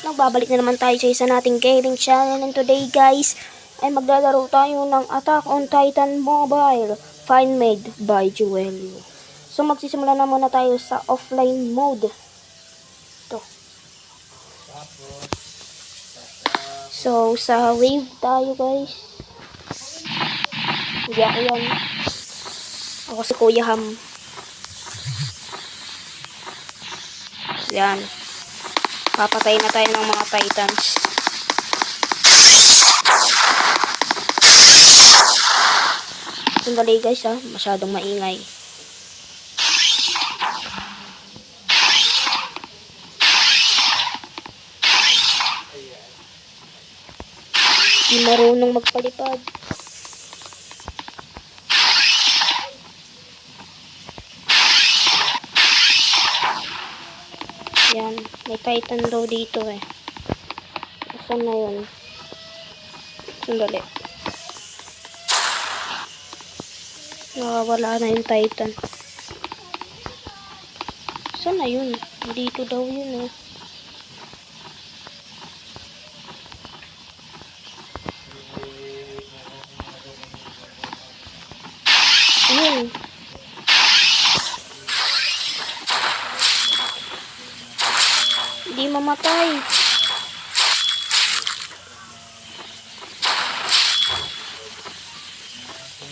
Nagbabalik na naman tayo sa isa nating gaming channel, and today guys ay maglalaro tayo ng Attack on Titan Mobile, fan-made by Joelio. So magsisimula na muna tayo sa offline mode. Ito. So sa wave tayo guys. Hindi ako yan. Ako si Kuya Ham. Yan. Papatay na tayo ng mga titans. Sandali guys ha, masyadong maingay. Di marunong magpalipad. Yan, may titan daw dito eh. Saan na yun? Sandali. Nakawala na yung titan. Saan na yun? Dito daw yun eh. Yun. Hindi mamatay.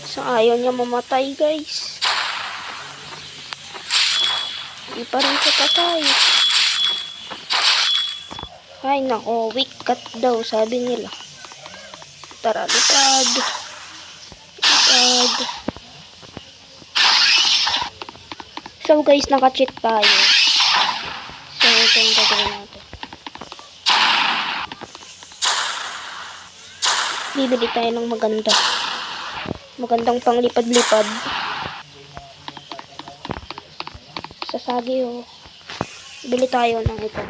So ayaw niya mamatay guys. Hindi pa rin siya patay. Ay nako, weak cut daw sabi nila. Tara, lipad. Lipad. So guys, naka-cheat tayo. So ito yung gagawin natin. Bibili tayo ng magandang panglipad-lipad. Sasagi oh. Bili tayo ng ito.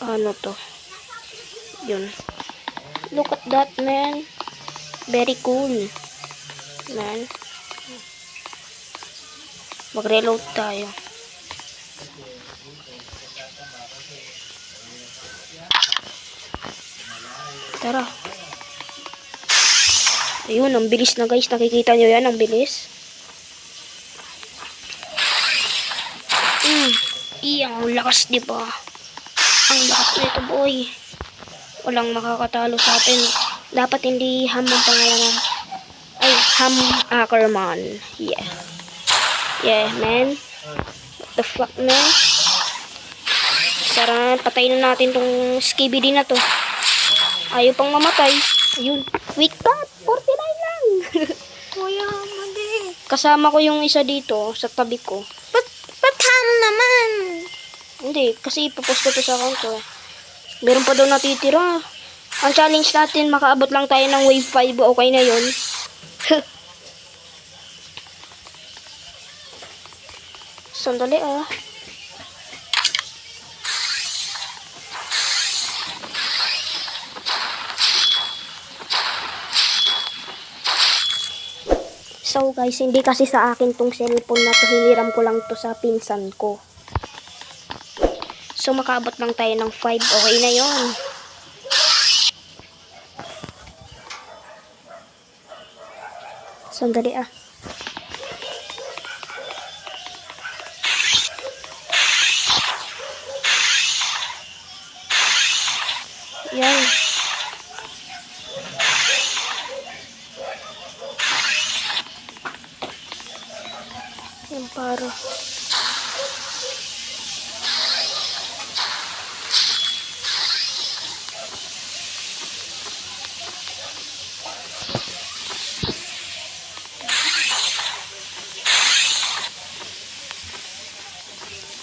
Ano to? Yun. Look at that man. Very cool. Man. Mag-reload tayo. Tara. Ayun, ang bilis na guys. Nakikita nyo yan, ang bilis. Ang lakas diba? Ang lakas nito boy. Walang makakatalo sa atin. Dapat hindi Ham ang pangalan. Ay, Ham Ackerman. Yeah. Yeah, man. What the fuck, man? Sarang patayin na natin tong skibidi na to. Ayaw pang mamatay. Ayun. Weak cut. 49 lang. Kuya, mali. Kasama ko yung isa dito sa tabi ko. Ba't Ham naman? Hindi, kasi ipopost ko to sa account ko eh. Meron pa daw natitira. Ang challenge natin, makaabot lang tayo ng wave 5. Okay na yun. Sandali ah. So guys, hindi kasi sa akin tong cellphone na to. Hiniram ko lang to sa pinsan ko. So makaabot lang tayo ng 5. Okay na yun. Sandali ah. Yan. Yan para.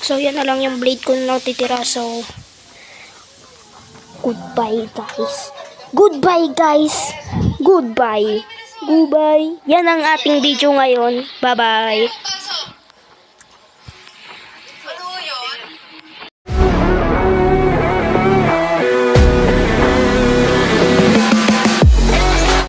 So yan na lang yung blade ko na natitira. So goodbye guys. Goodbye guys. Goodbye. Goodbye. Yan ang ating video ngayon. Bye bye.